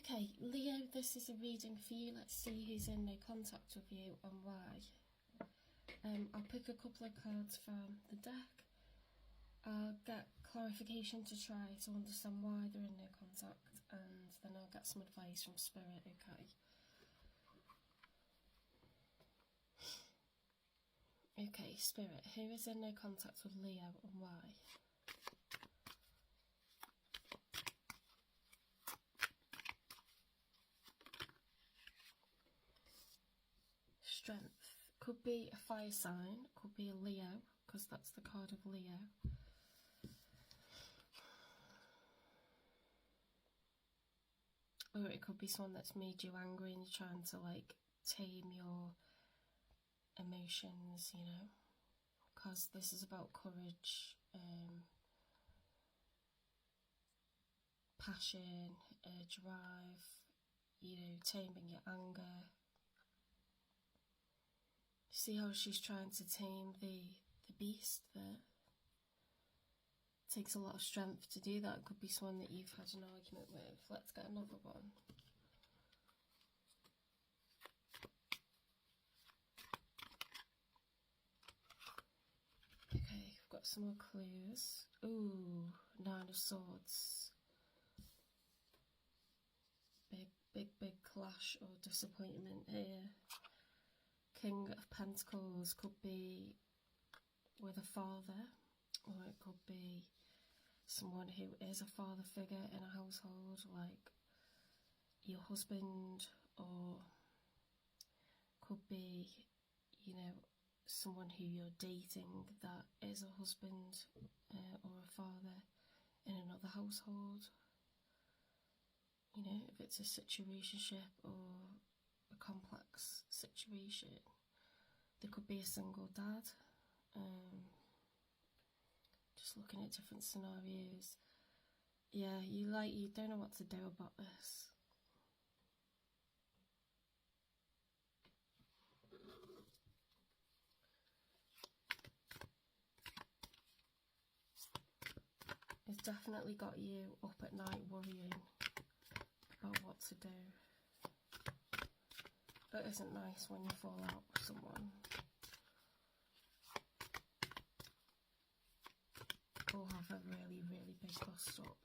Okay, Leo, this is a reading for you. Let's see who's in no contact with you and why. I'll pick a couple of cards from the deck. I'll get clarification to try to understand why they're in no contact, and then I'll get some advice from Spirit, okay? Okay, Spirit, who is in no contact with Leo and why? Strength. Could be a fire sign, could be a Leo, because that's the card of Leo. Or it could be someone that's made you angry and you're trying to like tame your emotions, you know, because this is about courage, passion, drive, you know, taming your anger. See how she's trying to tame the beast there? It takes a lot of strength to do that. It could be someone that you've had an argument with. Let's get another one. Okay, we've got some more clues. Ooh, Nine of Swords. Big clash or disappointment here. King of Pentacles could be with a father, or it could be someone who is a father figure in a household, like your husband, or could be, you know, someone who you're dating that is a husband or a father in another household. You know, if it's a situationship or a complex situation, there could be a single dad. Just looking at different scenarios. Yeah, you don't know what to do about this. It's definitely got you up at night worrying about what to do. It isn't nice when you fall out with someone. Or have a really big bust up.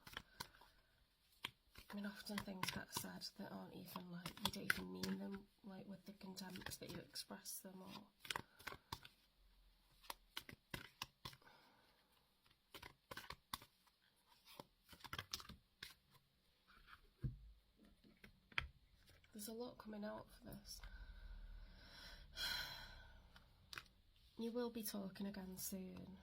I mean, often things get said that aren't even like, you don't even mean them, like with the contempt that you express them, or there's a lot coming out for this. You will be talking again soon.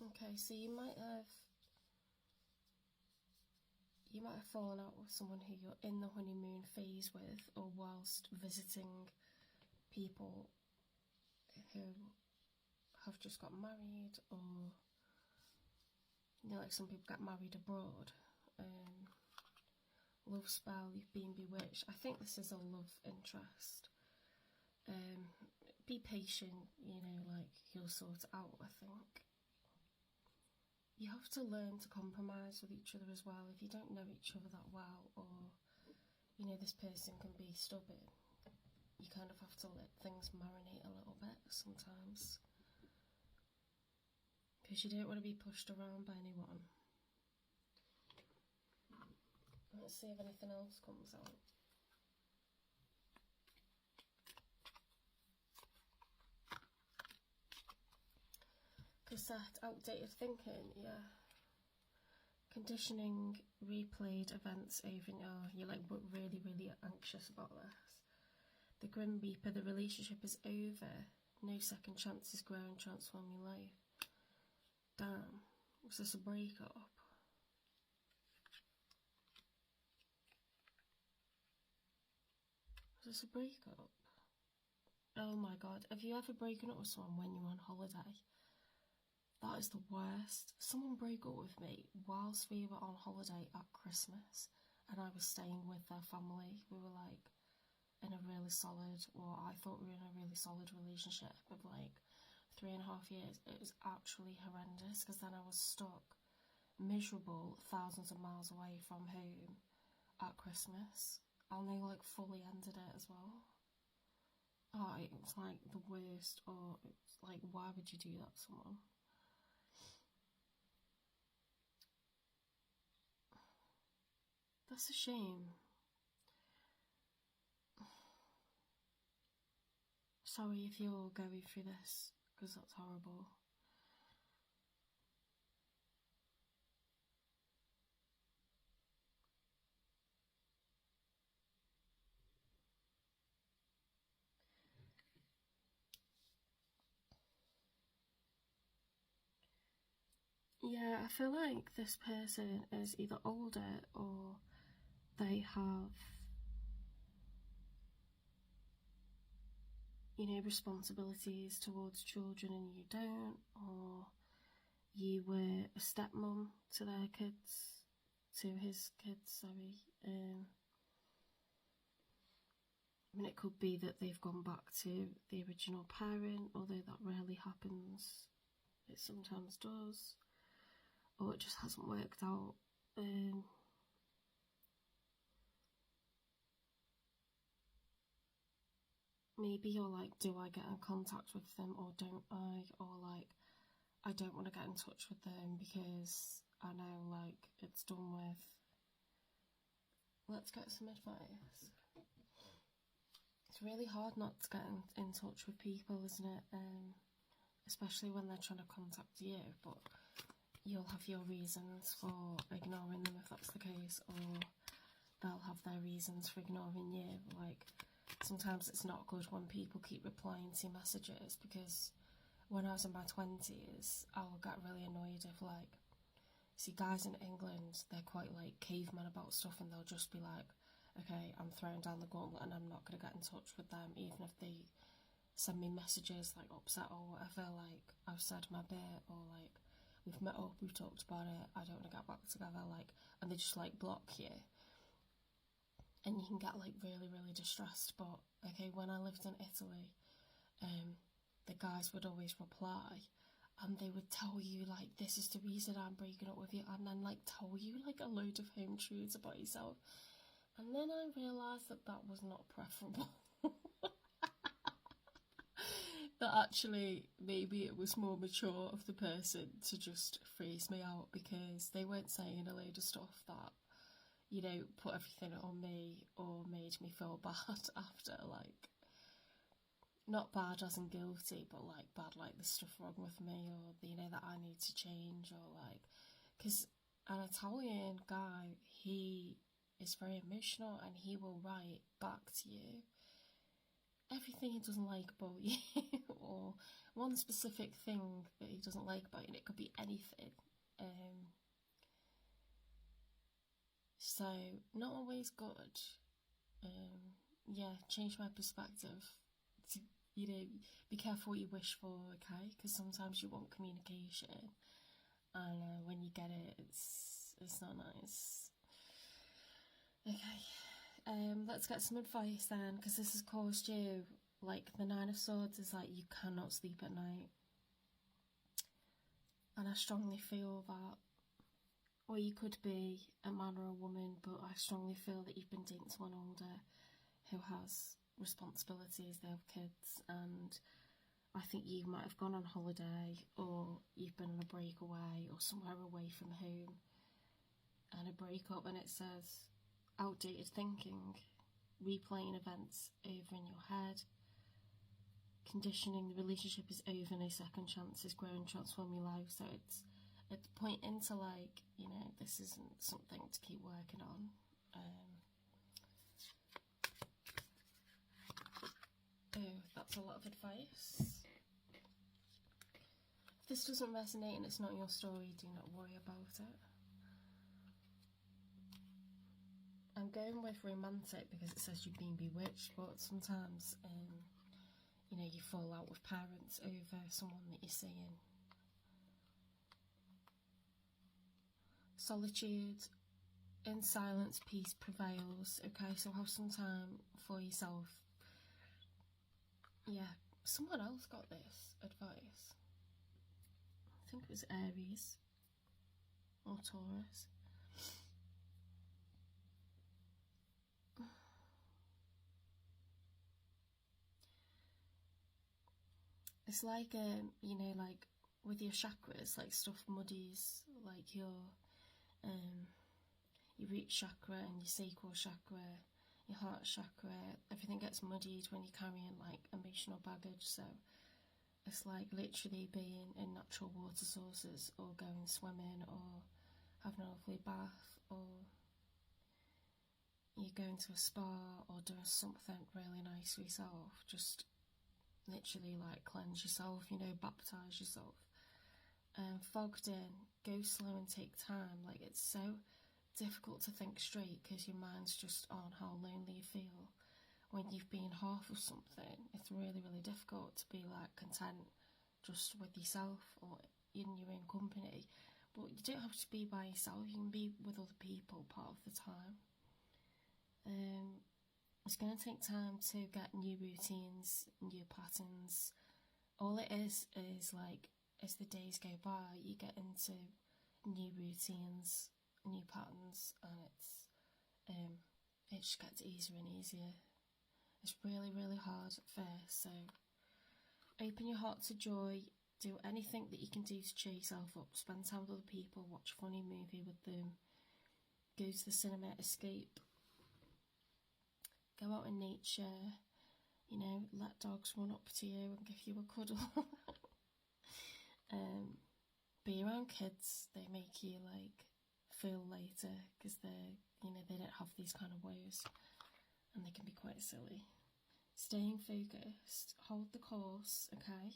Okay, so you might have fallen out with someone who you're in the honeymoon phase with, or whilst visiting people who have just got married, or you know, like some people get married abroad. Love spell, you've been bewitched. I think this is a love interest. Be patient, you know, like you'll sort it out, I think. You have to learn to compromise with each other as well. If you don't know each other that well, or, you know, this person can be stubborn, you kind of have to let things marinate a little bit sometimes. Because you don't want to be pushed around by anyone. Let's see if anything else comes out. Cassette, outdated thinking, yeah. Conditioning, replayed events over, oh, you're like really anxious about this. The Grim Reaper, the relationship is over. No second chances grow and transform your life. Damn, was this a breakup? Was this a breakup? Oh my god, have you ever broken up with someone when you're on holiday? That is the worst. Someone broke up with me whilst we were on holiday at Christmas, and I was staying with their family. We were like in a really solid, well, I thought we were in a really solid relationship of like 3.5 years, it was actually horrendous, because then I was stuck, miserable, thousands of miles away from home at Christmas, and they like fully ended it as well. Oh, it was like the worst. Or it's like, why would you do that to someone? That's a shame. Sorry if you're going through this, because that's horrible. Yeah, I feel like this person is either older or they have, you know, responsibilities towards children and you don't, or you were a stepmom to their kids, to his kids, sorry. I mean, it could be that they've gone back to the original parent, although that rarely happens. It sometimes does. Or it just hasn't worked out. Maybe you're like, do I get in contact with them or don't I? Or like, I don't want to get in touch with them because I know like it's done with. Let's get some advice. It's really hard not to get in touch with people, isn't it? Especially when they're trying to contact you, but you'll have your reasons for ignoring them if that's the case, or they'll have their reasons for ignoring you. Like, sometimes it's not good when people keep replying to messages, because when I was in my 20s, I would get really annoyed if, like, see, guys in England, they're quite like cavemen about stuff, and they'll just be like, okay, I'm throwing down the gauntlet and I'm not going to get in touch with them, even if they send me messages like upset or whatever, like I've said my bit, or like we've met up, we've talked about it, I don't want to get back together, like, and they just like block you. And you can get like really, really distressed. But okay, when I lived in Italy, the guys would always reply, and they would tell you like, this is the reason I'm breaking up with you, and then like tell you like a load of home truths about yourself. And then I realised that that was not preferable. That actually maybe it was more mature of the person to just freeze me out, because they weren't saying a load of stuff that, you know, put everything on me or made me feel bad after, like, not bad as in guilty, but like bad, like there's stuff wrong with me, or, you know, that I need to change, or like, because an Italian guy, he is very emotional and he will write back to you everything he doesn't like about you, or one specific thing that he doesn't like about you, and it could be anything. So not always good. Yeah, change my perspective to, you know, be careful what you wish for, okay? Because sometimes you want communication, and when you get it, it's not nice. Okay, let's get some advice then, because this has caused you, like, the Nine of Swords is like, you cannot sleep at night, and I strongly feel that, or you could be a man or a woman, but I strongly feel that you've been dating someone older who has responsibilities, they have kids, and I think you might have gone on holiday, or you've been on a breakaway, or somewhere away from home, and a breakup, and it says outdated thinking, replaying events over in your head, conditioning, the relationship is over, no second chances, grow and transform your life. So it's pointing to, like, you know, this isn't something to keep working on. Oh, that's a lot of advice. If this doesn't resonate and it's not your story, do not worry about it. I'm going with romantic because it says you've been bewitched, but sometimes, you know, you fall out with parents over someone that you're seeing. Solitude, in silence, peace prevails. Okay, so have some time for yourself. Yeah, someone else got this advice. think it was Aries or Taurus. It's like, you know, like with your chakras, like stuff muddies, like your root chakra and your sacral chakra, your heart chakra, everything gets muddied when you're carrying like emotional baggage. So it's like literally being in natural water sources or going swimming or having a lovely bath, or you're going to a spa or doing something really nice for yourself. Just literally like cleanse yourself, you know, baptize yourself. Fogged in, go slow and take time. Like, it's so difficult to think straight because your mind's just on how lonely you feel when you've been half of something. It's really, really difficult to be like content just with yourself or in your own company. But you don't have to be by yourself, you can be with other people part of the time. It's going to take time to get new routines, new patterns. All it is like, as the days go by, you get into new routines, new patterns, and it just gets easier and easier. It's really, really hard at first, so open your heart to joy. Do anything that you can do to cheer yourself up. Spend time with other people, watch a funny movie with them, go to the cinema, escape, go out in nature, you know, let dogs run up to you and give you a cuddle. Be around kids, they make you like feel later because they're, you know, they don't have these kind of woes and they can be quite silly. Staying focused, hold the course, okay?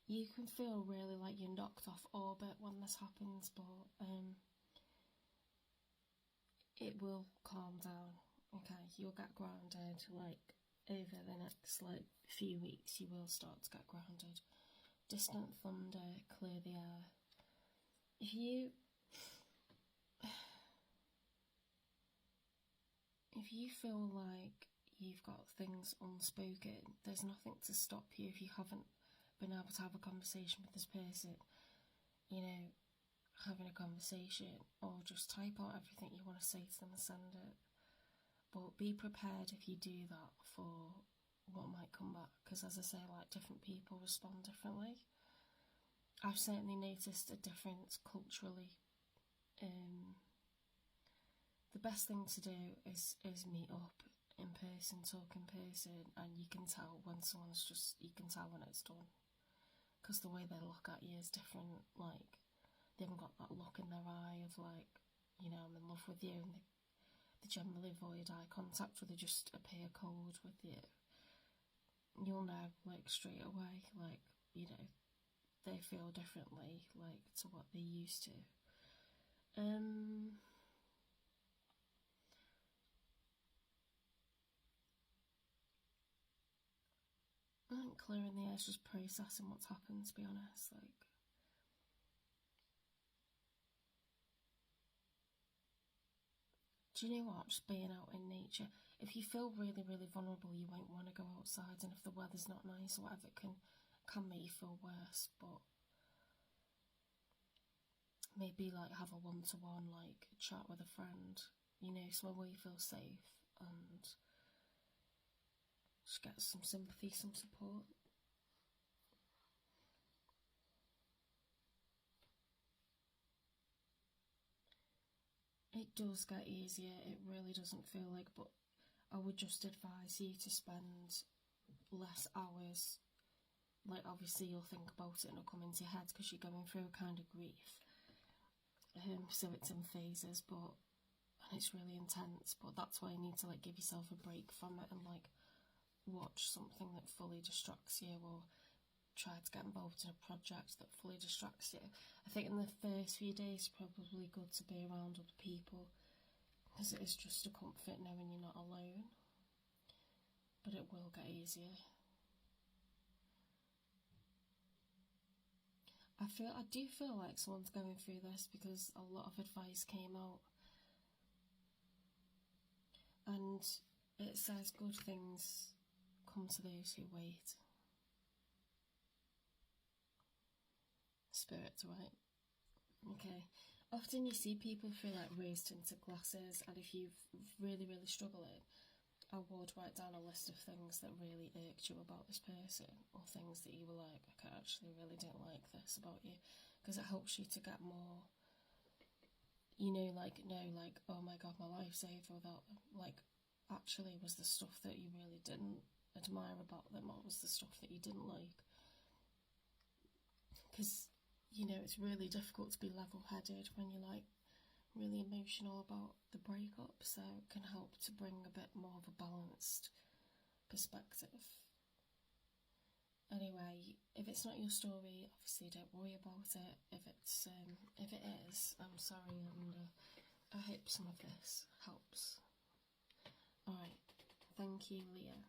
You can feel really like you're knocked off orbit when this happens, but it will calm down, okay? You'll get grounded, like over the next like few weeks you will start to get grounded. Distant thunder, clear the air. If you feel like you've got things unspoken, there's nothing to stop you if you haven't been able to have a conversation with this person. You know, having a conversation, or just type out everything you want to say to them and send it. But be prepared if you do that for what might come back, because as I say, like, different people respond differently. I've certainly noticed a difference culturally. The best thing to do is meet up in person, talk in person, and you can tell when someone's just, you can tell when it's done. Because the way they look at you is different. Like, they haven't got that look in their eye of like, you know, I'm in love with you, and they generally avoid eye contact, or they just appear cold with you. You'll know, like, straight away, like, you know, they feel differently, like, to what they used to. I think clearing the air is just processing what's happened, to be honest. Like, do you know what? Just being out in nature. If you feel really, really vulnerable, you won't want to go outside, and if the weather's not nice or whatever, it can make you feel worse. But maybe like have a one-to-one, like chat with a friend, you know, somewhere where you feel safe, and just get some sympathy, some support. It does get easier, it really doesn't feel like, but I would just advise you to spend less hours. Like, obviously you'll think about it and it'll come into your head because you're going through a kind of grief. So it's in phases, but, and it's really intense, but that's why you need to like give yourself a break from it and like watch something that fully distracts you, or try to get involved in a project that fully distracts you. I think in the first few days it's probably good to be around other people, because it is just a comfort knowing you're not alone, but it will get easier. I do feel like someone's going through this, because a lot of advice came out and it says good things come to those who wait. spirits, right? Okay. Often you see people through like rose-tinted glasses, and if you've really struggling, I would write down a list of things that really irked you about this person, or things that you were like, I actually really don't like this about you, because it helps you to get more, you know, like, no, like, oh my god, my life's over, that, like, actually was the stuff that you really didn't admire about them, or was the stuff that you didn't like. Because, you know, it's really difficult to be level-headed when you're like really emotional about the breakup, so it can help to bring a bit more of a balanced perspective. Anyway, if it's not your story, obviously don't worry about it. If it is, I'm sorry, and I hope some of this helps. Alright, thank you, Leah.